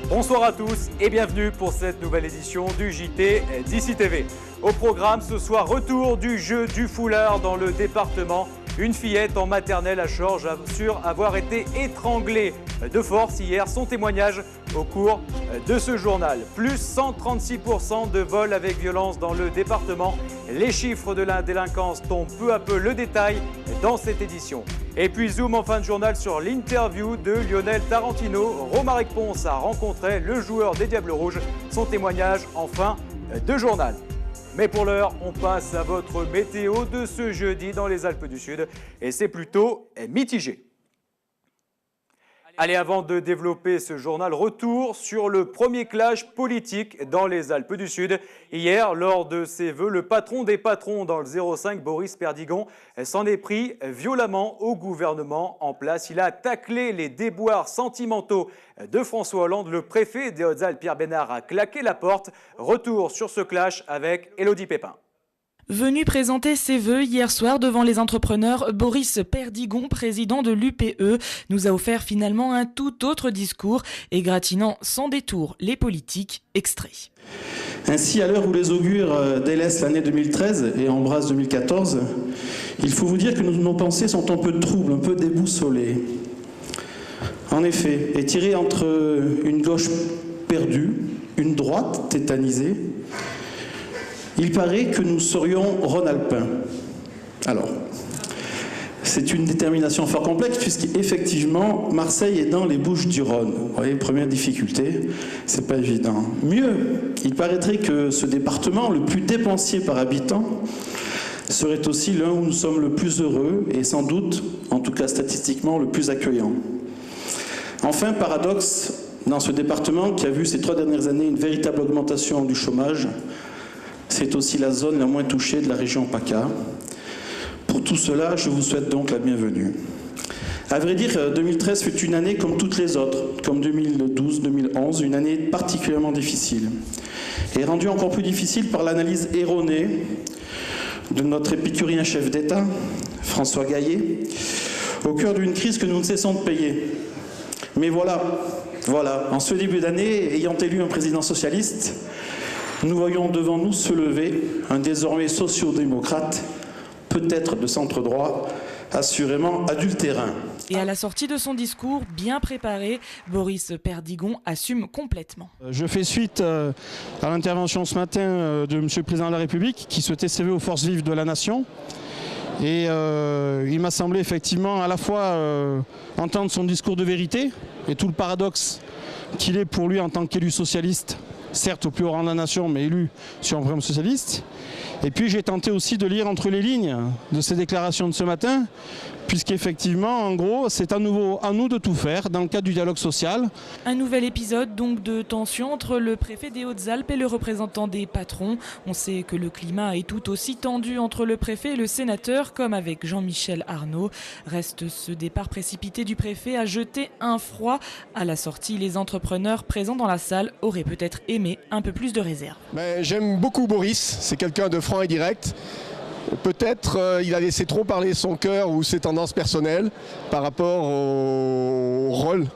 Bonsoir à tous et bienvenue pour cette nouvelle édition du JT d'ici TV. Au programme ce soir, retour du jeu du foulard dans le département. Une fillette en maternelle à Chorges assure avoir été étranglée de force hier. Son témoignage au cours de ce journal. Plus 136% de vols avec violence dans le département. Les chiffres de la délinquance tombent peu à peu. Le détail dans cette édition. Et puis zoom en fin de journal sur l'interview de Lionel Tarantino. Romaric Ponce a rencontré le joueur des Diables Rouges. Son témoignage en fin de journal. Mais pour l'heure, on passe à votre météo de ce jeudi dans les Alpes du Sud. Et c'est plutôt mitigé. Allez, avant de développer ce journal, retour sur le premier clash politique dans les Alpes du Sud. Hier, lors de ses vœux, le patron des patrons dans le 05, Boris Perdigon, s'en est pris violemment au gouvernement en place. Il a taclé les déboires sentimentaux de François Hollande. Le préfet des Hautes-Alpes, Pierre Bénard, a claqué la porte. Retour sur ce clash avec Élodie Pépin. Venu présenter ses vœux hier soir devant les entrepreneurs, Boris Perdigon, président de l'UPE, nous a offert finalement un tout autre discours, égratignant sans détour les politiques. Extrait. Ainsi, à l'heure où les augures délaissent l'année 2013 et embrassent 2014, il faut vous dire que nos pensées sont un peu troubles, un peu déboussolées. En effet, étirées entre une gauche perdue, une droite tétanisée, il paraît que nous serions rhône-alpins. Alors, c'est une détermination fort complexe puisqu'effectivement, Marseille est dans les Bouches-du-Rhône. Vous voyez, première difficulté, c'est pas évident. Mieux, il paraîtrait que ce département, le plus dépensier par habitant, serait aussi l'un où nous sommes le plus heureux et sans doute, en tout cas statistiquement, le plus accueillant. Enfin, paradoxe, dans ce département qui a vu ces 3 dernières années une véritable augmentation du chômage, c'est aussi la zone la moins touchée de la région PACA. Pour tout cela, je vous souhaite donc la bienvenue. À vrai dire, 2013 fut une année comme toutes les autres, comme 2012, 2011, une année particulièrement difficile. Et rendue encore plus difficile par l'analyse erronée de notre épicurien chef d'État, François Gaillet, au cœur d'une crise que nous ne cessons de payer. Mais voilà, en ce début d'année, ayant élu un président socialiste, nous voyons devant nous se lever un désormais socio-démocrate, peut-être de centre-droit, assurément adultérin. Et à la sortie de son discours, bien préparé, Boris Perdigon assume complètement. Je fais suite à l'intervention ce matin de M. le Président de la République qui souhaitait s'élever aux forces vives de la nation. Et il m'a semblé effectivement à la fois entendre son discours de vérité et tout le paradoxe qu'il est pour lui en tant qu'élu socialiste, certes au plus haut rang de la nation, mais élu sur un programme socialiste. Et puis j'ai tenté aussi de lire entre les lignes de ces déclarations de ce matin, puisqu'effectivement, en gros, c'est à nouveau à nous de tout faire dans le cadre du dialogue social. Un nouvel épisode donc de tension entre le préfet des Hautes-Alpes et le représentant des patrons. On sait que le climat est tout aussi tendu entre le préfet et le sénateur, comme avec Jean-Michel Arnaud. Reste ce départ précipité du préfet à jeter un froid. À la sortie, les entrepreneurs présents dans la salle auraient peut-être aimé un peu plus de réserve. Mais j'aime beaucoup Boris, c'est quelqu'un de franc et direct. Peut-être il a laissé trop parler son cœur ou ses tendances personnelles par rapport au rôle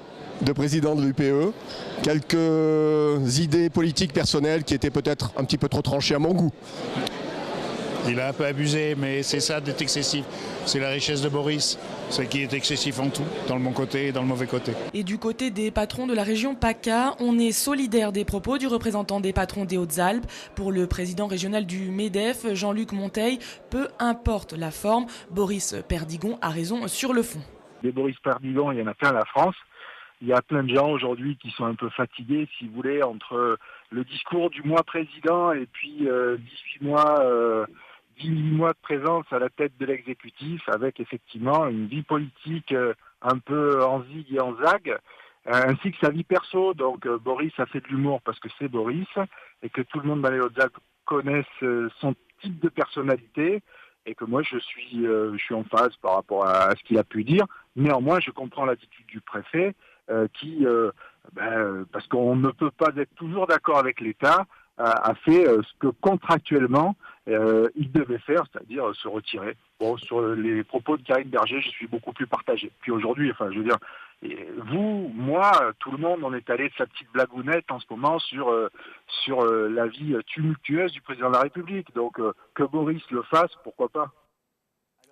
de président de l'UPE. Quelques idées politiques personnelles qui étaient peut-être un petit peu trop tranchées à mon goût. Il a un peu abusé, mais c'est ça d'être excessif. C'est la richesse de Boris, c'est qu'il est excessif en tout, dans le bon côté et dans le mauvais côté. Et du côté des patrons de la région PACA, on est solidaire des propos du représentant des patrons des Hautes-Alpes. Pour le président régional du MEDEF, Jean-Luc Monteil, peu importe la forme, Boris Perdigon a raison sur le fond. Des Boris Perdigon, il y en a plein à la France. Il y a plein de gens aujourd'hui qui sont un peu fatigués, si vous voulez, entre le discours du mois président et puis 18 mois de présence à la tête de l'exécutif, avec effectivement une vie politique un peu en zig et en zag, ainsi que sa vie perso. Donc Boris a fait de l'humour parce que c'est Boris, et que tout le monde dans les Hautes-Alpes connaisse son type de personnalité, et que moi je suis en phase par rapport à ce qu'il a pu dire. Néanmoins, je comprends l'attitude du préfet parce qu'on ne peut pas être toujours d'accord avec l'État, a fait ce que contractuellement il devait faire, c'est-à-dire se retirer. Bon, sur les propos de Karine Berger, je suis beaucoup plus partagé. Puis aujourd'hui, enfin, je veux dire, Et vous, moi, tout le monde, on est allé de sa petite blagounette en ce moment sur la vie tumultueuse du président de la République. Donc que Boris le fasse, pourquoi pas?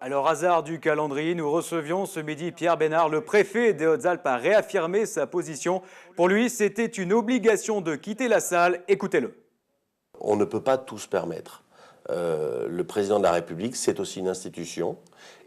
Alors, hasard du calendrier, nous recevions ce midi Pierre Bénard, le préfet des Hautes-Alpes, a réaffirmé sa position. Pour lui, c'était une obligation de quitter la salle. Écoutez-le. On ne peut pas tout se permettre. Le président de la République, c'est aussi une institution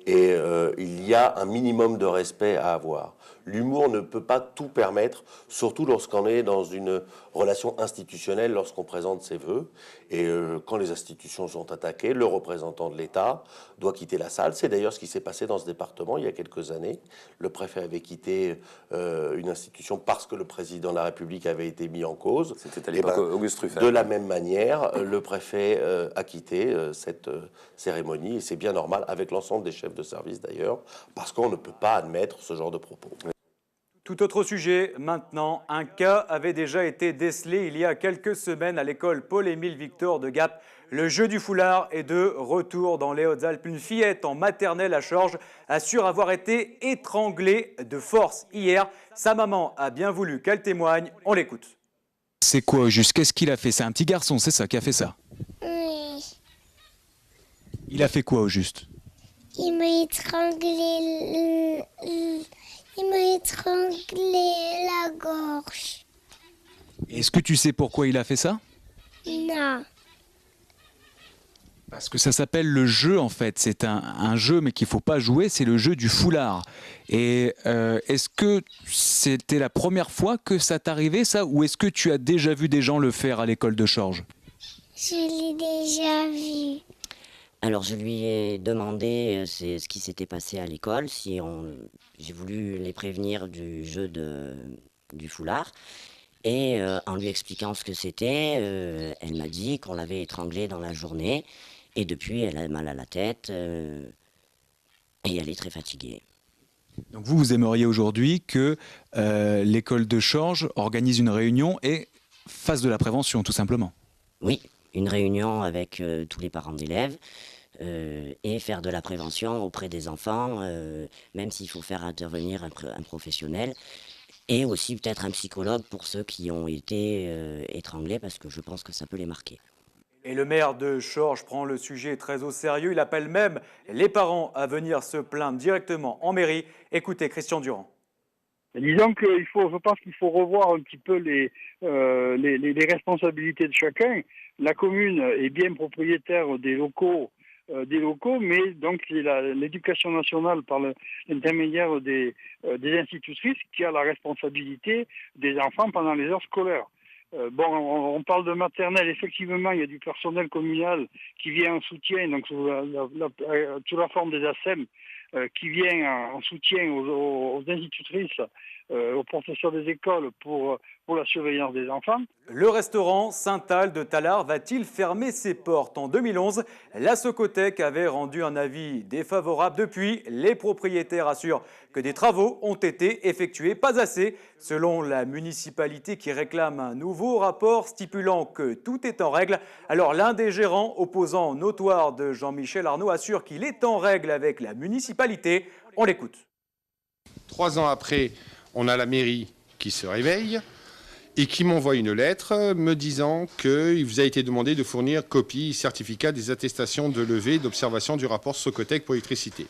et il y a un minimum de respect à avoir. L'humour ne peut pas tout permettre, surtout lorsqu'on est dans une relation institutionnelle, lorsqu'on présente ses vœux. Et quand les institutions sont attaquées, le représentant de l'État doit quitter la salle. C'est d'ailleurs ce qui s'est passé dans ce département il y a quelques années. Le préfet avait quitté une institution parce que le président de la République avait été mis en cause. C'était à l'époque Auguste Truffert. De la même manière, le préfet a quitté cette cérémonie, et c'est bien normal, avec l'ensemble des chefs de service d'ailleurs, parce qu'on ne peut pas admettre ce genre de propos. Tout autre sujet, maintenant, un cas avait déjà été décelé il y a quelques semaines à l'école Paul-Émile Victor de Gap. Le jeu du foulard est de retour dans les Hautes-Alpes. Une fillette en maternelle à Chorges assure avoir été étranglée de force hier. Sa maman a bien voulu qu'elle témoigne. On l'écoute. C'est quoi juste? Qu'est-ce qu'il a fait? C'est un petit garçon, c'est ça, qui a fait ça? Oui. Il a fait quoi au juste? Il m'a étranglé la gorge. Est-ce que tu sais pourquoi il a fait ça? Non. Parce que ça s'appelle le jeu en fait. C'est un jeu mais qu'il ne faut pas jouer, c'est le jeu du foulard. Et est-ce que c'était la première fois que ça t'arrivait ça? Ou est-ce que tu as déjà vu des gens le faire à l'école de Chorges? Je l'ai déjà vu. Alors je lui ai demandé ce qui s'était passé à l'école, j'ai voulu les prévenir du jeu du foulard. Et en lui expliquant ce que c'était, elle m'a dit qu'on l'avait étranglée dans la journée. Et depuis, elle a mal à la tête et elle est très fatiguée. Donc vous aimeriez aujourd'hui que l'école de Chorges organise une réunion et fasse de la prévention, tout simplement? Oui, une réunion avec tous les parents d'élèves et faire de la prévention auprès des enfants, même s'il faut faire intervenir un professionnel. Et aussi peut-être un psychologue pour ceux qui ont été étranglés, parce que je pense que ça peut les marquer. Et le maire de Chorges prend le sujet très au sérieux. Il appelle même les parents à venir se plaindre directement en mairie. Écoutez Christian Durand. Disons je pense qu'il faut revoir un petit peu les responsabilités de chacun. La commune est bien propriétaire des locaux, mais donc c'est l'éducation nationale par l'intermédiaire des institutrices qui a la responsabilité des enfants pendant les heures scolaires. On parle de maternelle, effectivement, il y a du personnel communal qui vient en soutien, donc sous la forme des ASEM, qui vient en soutien aux institutrices, aux professeurs des écoles pour la surveillance des enfants. Le restaurant Saint-Al de Tallard va-t-il fermer ses portes? En 2011, la Socotec avait rendu un avis défavorable. Depuis, les propriétaires assurent que des travaux ont été effectués, pas assez, selon la municipalité qui réclame un nouveau rapport stipulant que tout est en règle. Alors l'un des gérants, opposant notoire de Jean-Michel Arnaud, assure qu'il est en règle avec la municipalité. On l'écoute. 3 ans après, on a la mairie qui se réveille et qui m'envoie une lettre me disant qu'il vous a été demandé de fournir copie, certificat des attestations de levée d'observation du rapport Socotec pour l'électricité.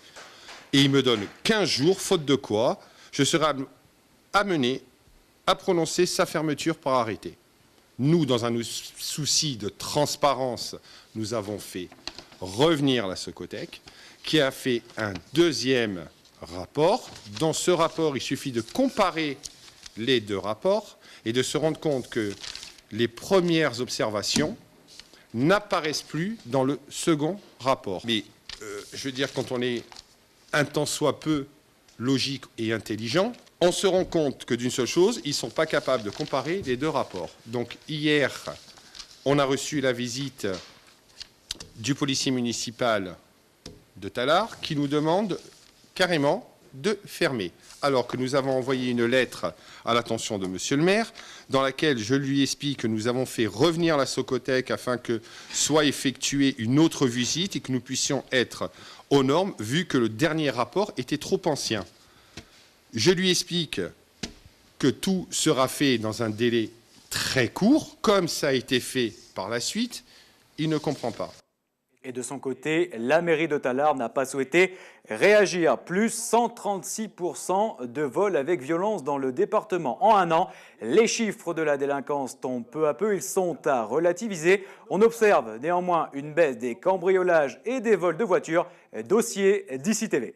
Et il me donne 15 jours, faute de quoi je serai amené à prononcer sa fermeture par arrêté. Nous, dans un souci de transparence, nous avons fait revenir la Socotec, qui a fait un deuxième rapport. Dans ce rapport, il suffit de comparer les 2 rapports et de se rendre compte que les premières observations n'apparaissent plus dans le second rapport. Mais je veux dire, quand on est un tant soit peu logique et intelligent, on se rend compte que d'une seule chose, ils ne sont pas capables de comparer les 2 rapports. Donc hier, on a reçu la visite du policier municipal de Tallard qui nous demande carrément de fermer, alors que nous avons envoyé une lettre à l'attention de monsieur le maire, dans laquelle je lui explique que nous avons fait revenir la Socotec afin que soit effectuée une autre visite et que nous puissions être aux normes, vu que le dernier rapport était trop ancien. Je lui explique que tout sera fait dans un délai très court, comme ça a été fait par la suite. Il ne comprend pas. Et de son côté, la mairie de Tallard n'a pas souhaité réagir. Plus 136% de vols avec violence dans le département en un an. Les chiffres de la délinquance tombent peu à peu, ils sont à relativiser. On observe néanmoins une baisse des cambriolages et des vols de voitures. Dossier d'ici TV.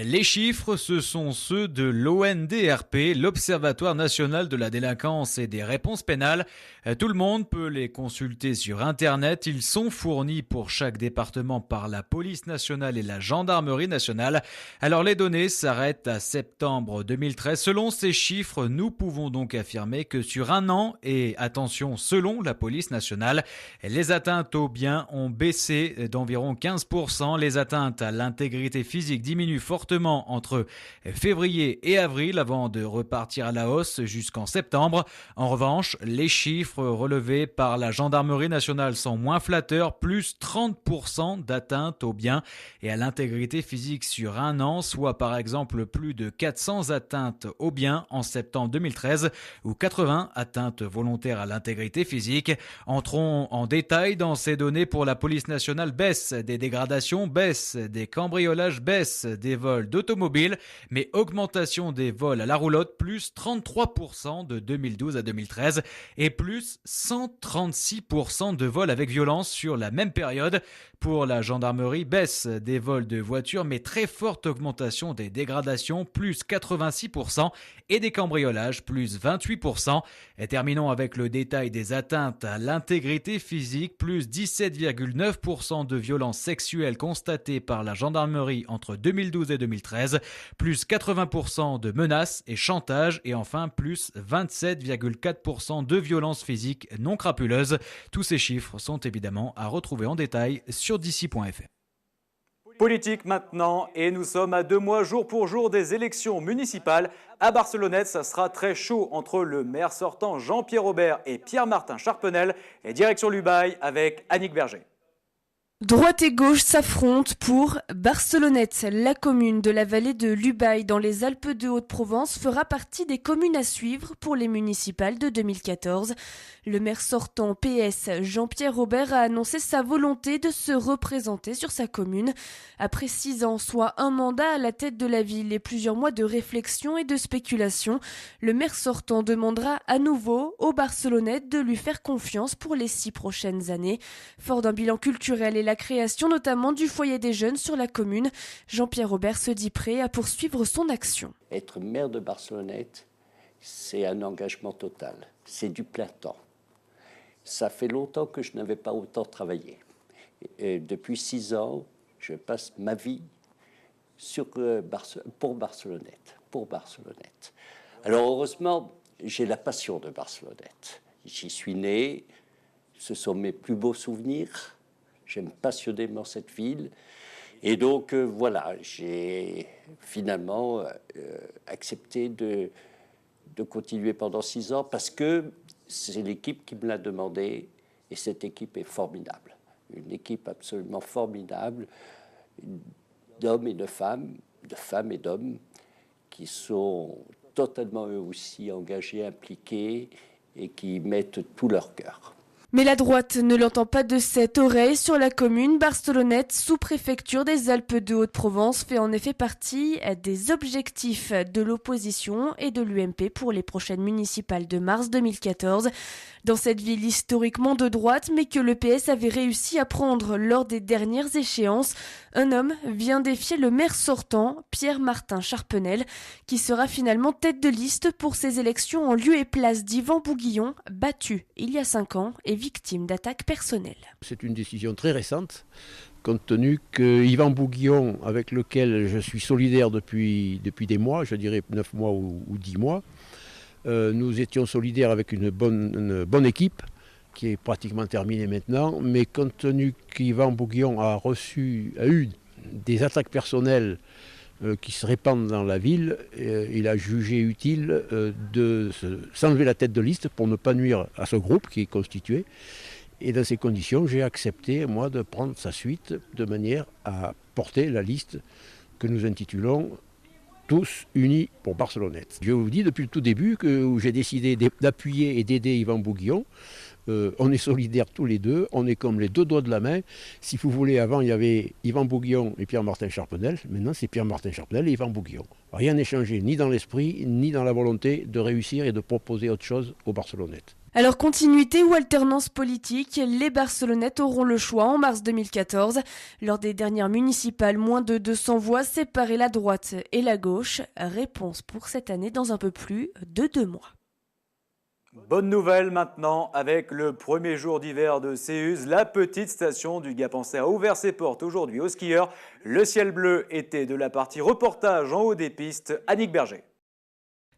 Les chiffres, ce sont ceux de l'ONDRP, l'Observatoire national de la délinquance et des réponses pénales. Tout le monde peut les consulter sur Internet. Ils sont fournis pour chaque département par la police nationale et la gendarmerie nationale. Alors les données s'arrêtent à septembre 2013. Selon ces chiffres, nous pouvons donc affirmer que sur un an, et attention, selon la police nationale, les atteintes aux biens ont baissé d'environ 15%. Les atteintes à l'intégrité physique diminuent fortement entre février et avril avant de repartir à la hausse jusqu'en septembre. En revanche, les chiffres relevés par la gendarmerie nationale sont moins flatteurs, plus 30% d'atteintes aux biens et à l'intégrité physique sur un an, soit par exemple plus de 400 atteintes aux biens en septembre 2013 ou 80 atteintes volontaires à l'intégrité physique. Entrons en détail dans ces données pour la police nationale. Baisse des dégradations, baisse des cambriolages, baisse des vols d'automobiles, mais augmentation des vols à la roulotte, plus 33% de 2012 à 2013 et plus 136% de vols avec violence sur la même période. Pour la gendarmerie, baisse des vols de voitures, mais très forte augmentation des dégradations, plus 86% et des cambriolages, plus 28%. Et terminons avec le détail des atteintes à l'intégrité physique, plus 17,9% de violences sexuelles constatées par la gendarmerie entre 2012 et 2013, plus 80% de menaces et chantages et enfin plus 27,4% de violences physiques non crapuleuses. Tous ces chiffres sont évidemment à retrouver en détail sur d'ici.fr. Politique maintenant, et nous sommes à 2 mois jour pour jour des élections municipales. À Barcelonnette, ça sera très chaud entre le maire sortant Jean-Pierre Aubert et Pierre-Martin Charpenel. Et direction l'Ubaye avec Annick Berger. Droite et gauche s'affrontent pour Barcelonnette. La commune de la vallée de l'Ubaye dans les Alpes de Haute-Provence fera partie des communes à suivre pour les municipales de 2014. Le maire sortant PS, Jean-Pierre Aubert, a annoncé sa volonté de se représenter sur sa commune. Après 6 ans, soit un mandat à la tête de la ville et plusieurs mois de réflexion et de spéculation, le maire sortant demandera à nouveau aux Barcelonnettes de lui faire confiance pour les 6 prochaines années. Fort d'un bilan culturel et la création notamment du foyer des jeunes sur la commune, Jean-Pierre Aubert se dit prêt à poursuivre son action. Être maire de Barcelonnette, c'est un engagement total, c'est du plein temps. Ça fait longtemps que je n'avais pas autant travaillé. Et depuis 6 ans, je passe ma vie pour Barcelonnette. Alors heureusement, j'ai la passion de Barcelonnette. J'y suis né, ce sont mes plus beaux souvenirs. J'aime passionnément cette ville. Et donc, voilà, j'ai finalement accepté de continuer pendant 6 ans parce que c'est l'équipe qui me l'a demandé et cette équipe est formidable. Une équipe absolument formidable d'hommes et de femmes et d'hommes qui sont totalement eux aussi engagés, impliqués et qui mettent tout leur cœur. Mais la droite ne l'entend pas de cette oreille. Sur la commune, Barcelonnette, sous-préfecture des Alpes de Haute-Provence, fait en effet partie des objectifs de l'opposition et de l'UMP pour les prochaines municipales de mars 2014. Dans cette ville historiquement de droite, mais que le PS avait réussi à prendre lors des dernières échéances, un homme vient défier le maire sortant, Pierre-Martin Charpenel, qui sera finalement tête de liste pour ces élections en lieu et place d'Yvan Bouguillon, battu il y a 5 ans et victime d'attaques personnelles. C'est une décision très récente, compte tenu que Yvan Bouguillon, avec lequel je suis solidaire depuis des mois, je dirais 9 mois ou 10 mois, nous étions solidaires avec une bonne équipe, qui est pratiquement terminée maintenant, mais compte tenu qu'Yvan Bouguillon a eu des attaques personnelles qui se répandent dans la ville, il a jugé utile de s'enlever la tête de liste pour ne pas nuire à ce groupe qui est constitué. Et dans ces conditions, j'ai accepté, moi, de prendre sa suite de manière à porter la liste que nous intitulons tous unis pour Barcelonnette. Je vous dis depuis le tout début où j'ai décidé d'appuyer et d'aider Yvan Bouguillon. On est solidaires tous les deux, on est comme les deux doigts de la main. Si vous voulez, avant il y avait Yvan Bouguillon et Pierre-Martin Charpenel. Maintenant c'est Pierre-Martin Charpenel et Yvan Bouguillon. Rien n'est changé ni dans l'esprit, ni dans la volonté de réussir et de proposer autre chose aux Barcelonnettes. Alors continuité ou alternance politique, les Barcelonnettes auront le choix en mars 2014. Lors des dernières municipales, moins de 200 voix séparaient la droite et la gauche. Réponse pour cette année dans un peu plus de 2 mois. Bonne nouvelle maintenant, avec le premier jour d'hiver de Céuse, la petite station du Gap-en-Serre a ouvert ses portes aujourd'hui aux skieurs. Le ciel bleu était de la partie reportage en haut des pistes. Annick Berger.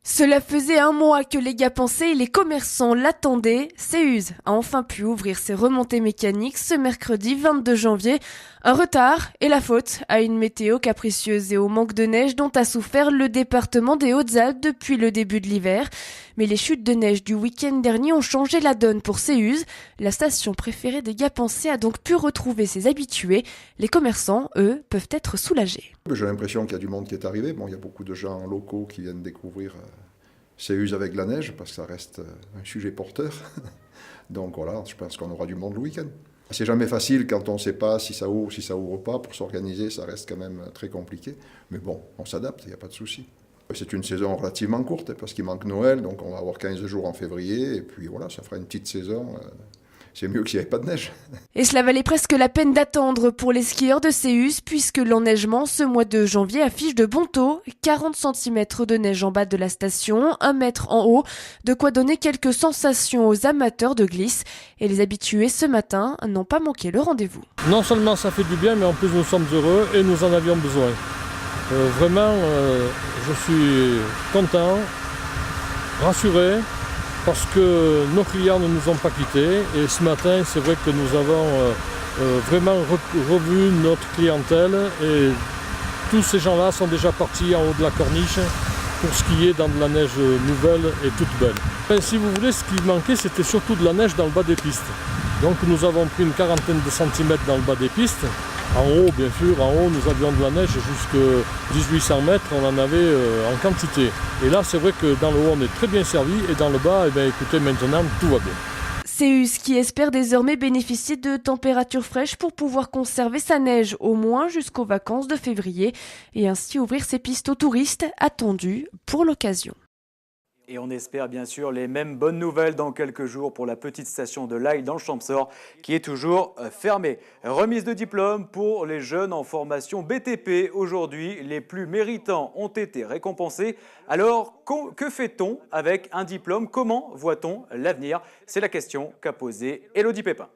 Cela faisait 1 mois que les Gap-en-Serre et les commerçants l'attendaient. Céuse a enfin pu ouvrir ses remontées mécaniques ce mercredi 22 janvier. Un retard et la faute à une météo capricieuse et au manque de neige dont a souffert le département des Hautes-Alpes depuis le début de l'hiver. Mais les chutes de neige du week-end dernier ont changé la donne pour Céuse. La station préférée des Gap-en-Serre a donc pu retrouver ses habitués. Les commerçants, eux, peuvent être soulagés. J'ai l'impression qu'il y a du monde qui est arrivé. Bon, il y a beaucoup de gens locaux qui viennent découvrir Céuse avec la neige, parce que ça reste un sujet porteur. Donc voilà, je pense qu'on aura du monde le week-end. C'est jamais facile quand on ne sait pas si ça ouvre pas. Pour s'organiser, ça reste quand même très compliqué. Mais bon, on s'adapte, il n'y a pas de souci. C'est une saison relativement courte, parce qu'il manque Noël, donc on va avoir 15 jours en février, et puis voilà, ça fera une petite saison. C'est mieux qu'il n'y avait pas de neige. Et cela valait presque la peine d'attendre pour les skieurs de Céuse, puisque l'enneigement ce mois de janvier affiche de bons taux. 40 cm de neige en bas de la station, 1 mètre en haut, de quoi donner quelques sensations aux amateurs de glisse. Et les habitués ce matin n'ont pas manqué le rendez-vous. Non seulement ça fait du bien, mais en plus nous sommes heureux et nous en avions besoin. Vraiment, je suis content, rassuré, parce que nos clients ne nous ont pas quittés. Et ce matin, c'est vrai que nous avons vraiment revu notre clientèle. Et tous ces gens-là sont déjà partis en haut de la corniche pour skier dans de la neige nouvelle et toute belle. Enfin, si vous voulez, ce qui manquait, c'était surtout de la neige dans le bas des pistes. Donc nous avons pris une quarantaine de centimètres dans le bas des pistes. En haut, bien sûr, en haut, nous avions de la neige jusqu'à 1800 mètres, on en avait en quantité. Et là, c'est vrai que dans le haut, on est très bien servi, et dans le bas, écoutez, maintenant, tout va bien. Céuse qui espère désormais bénéficier de températures fraîches pour pouvoir conserver sa neige au moins jusqu'aux vacances de février et ainsi ouvrir ses pistes aux touristes attendus pour l'occasion. Et on espère bien sûr les mêmes bonnes nouvelles dans quelques jours pour la petite station de l'Aille dans le Champsaur qui est toujours fermée. Remise de diplôme pour les jeunes en formation BTP. Aujourd'hui, les plus méritants ont été récompensés. Alors, que fait-on avec un diplôme? Comment voit-on l'avenir? C'est la question qu'a posée Élodie Pépin.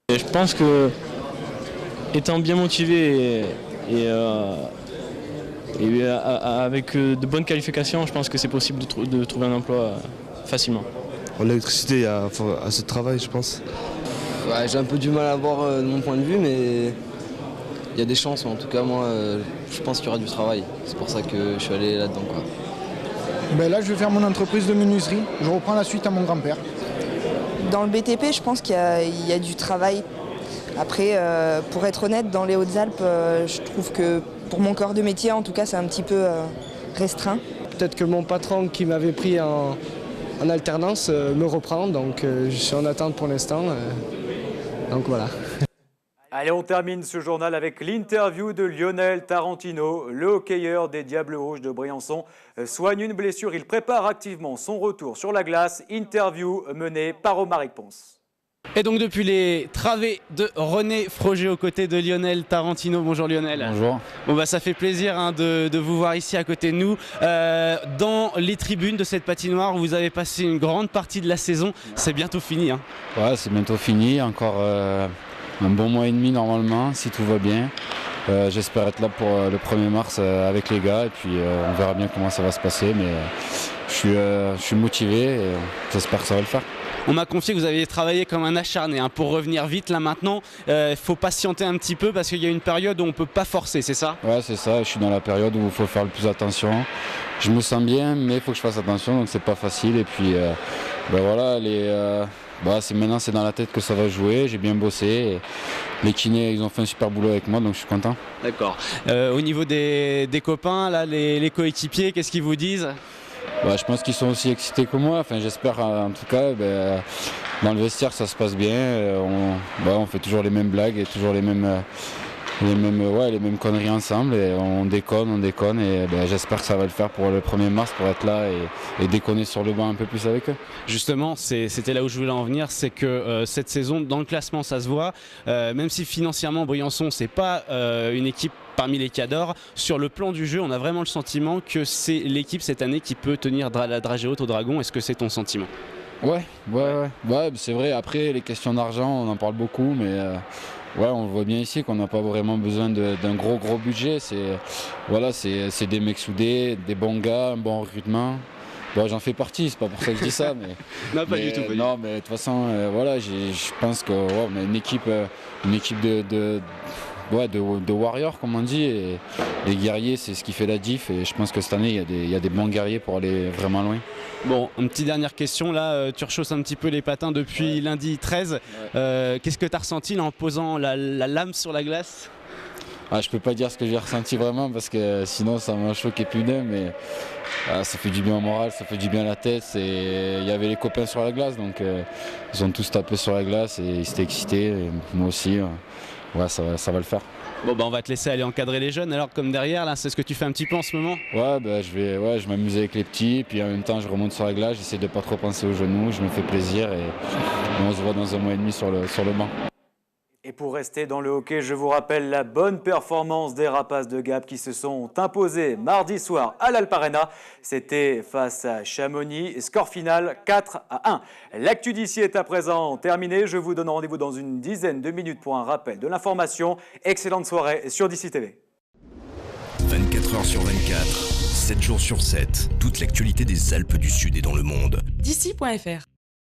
Je pense que, étant bien motivé et avec de bonnes qualifications, je pense que c'est possible de trouver un emploi facilement. En électricité, il y a assez de travail, je pense. Ouais, j'ai un peu du mal à voir de mon point de vue, mais il y a des chances. En tout cas, moi, je pense qu'il y aura du travail. C'est pour ça que je suis allé là-dedans, quoi. Ben là, je vais faire mon entreprise de menuiserie. Je reprends la suite à mon grand-père. Dans le BTP, je pense qu'il y a du travail. Après, pour être honnête, dans les Hautes-Alpes, je trouve que pour mon corps de métier, en tout cas, c'est un petit peu restreint. Peut-être que mon patron qui m'avait pris en alternance me reprend, donc je suis en attente pour l'instant. Donc voilà. Allez, on termine ce journal avec l'interview de Lionel Tarantino. Le hockeyeur des Diables Rouges de Briançon soigne une blessure. Il prépare activement son retour sur la glace. Interview menée par Omaric Ponce. Et donc depuis les travées de René Froger aux côtés de Lionel Tarantino. Bonjour Lionel. Bonjour. Bon ça fait plaisir de vous voir ici à côté de nous. Dans les tribunes de cette patinoire, vous avez passé une grande partie de la saison. C'est bientôt fini. Hein. Ouais, c'est bientôt fini. Encore un bon mois et demi normalement, si tout va bien. J'espère être là pour le 1er mars avec les gars et puis on verra bien comment ça va se passer. Mais je suis motivé et j'espère que ça va le faire. On m'a confié que vous aviez travaillé comme un acharné pour revenir vite là maintenant. Il faut patienter un petit peu parce qu'il y a une période où on ne peut pas forcer, c'est ça? Ouais, c'est ça. Je suis dans la période où il faut faire le plus attention. Je me sens bien, mais il faut que je fasse attention, donc c'est pas facile. Et puis Ben voilà, maintenant c'est dans la tête que ça va jouer, j'ai bien bossé. Et les kinés, ils ont fait un super boulot avec moi, donc je suis content. D'accord. Au niveau des copains, là, les coéquipiers, qu'est-ce qu'ils vous disent ? Je pense qu'ils sont aussi excités que moi. Enfin, j'espère en tout cas. Dans le vestiaire, ça se passe bien. On fait toujours les mêmes blagues et toujours les mêmes conneries ensemble. Et on déconne. Et j'espère que ça va le faire pour le 1er mars, pour être là et déconner sur le banc un peu plus avec eux. Justement, c'était là où je voulais en venir. C'est que cette saison, dans le classement, ça se voit. Même si financièrement, Briançon, c'est pas une équipe parmi les cadors, sur le plan du jeu, on a vraiment le sentiment que c'est l'équipe cette année qui peut tenir la dragée haute au Dragon. Est-ce que c'est ton sentiment ? Ouais, c'est vrai. Après, les questions d'argent, on en parle beaucoup, mais on le voit bien ici qu'on n'a pas vraiment besoin d'un gros budget. C'est des mecs soudés, des bons gars, un bon recrutement. J'en fais partie, c'est pas pour ça que je dis ça, mais non, pas du tout. Non, mais de toute façon, je pense qu'on a une équipe de warriors, comme on dit, et les guerriers, c'est ce qui fait la diff, et je pense que cette année, il y a des bons guerriers pour aller vraiment loin. Bon, une petite dernière question, là, tu rechausses un petit peu les patins depuis lundi 13. Qu'est-ce que tu as ressenti là, en posant la lame sur la glace ? Je peux pas dire ce que j'ai ressenti vraiment, parce que sinon ça m'a choqué plus d'un, mais ça fait du bien au moral, ça fait du bien à la tête. Il y avait les copains sur la glace, donc ils ont tous tapé sur la glace et ils étaient excités, et moi aussi. Ça va le faire. Bon, on va te laisser aller encadrer les jeunes. Alors, comme derrière, là, c'est ce que tu fais un petit peu en ce moment ? Je m'amuse avec les petits, puis en même temps, je remonte sur la glace, j'essaie de pas trop penser aux genoux, je me fais plaisir et on se voit dans 1 mois et demi sur le banc. Et pour rester dans le hockey, je vous rappelle la bonne performance des Rapaces de Gap qui se sont imposés mardi soir à l'Alparena. C'était face à Chamonix, score final 4-1. L'actu d'ici est à présent terminée. Je vous donne rendez-vous dans une dizaine de minutes pour un rappel de l'information. Excellente soirée sur d'ici TV. 24 heures sur 24, 7 jours sur 7, toute l'actualité des Alpes du Sud et dans le monde. d'ici.fr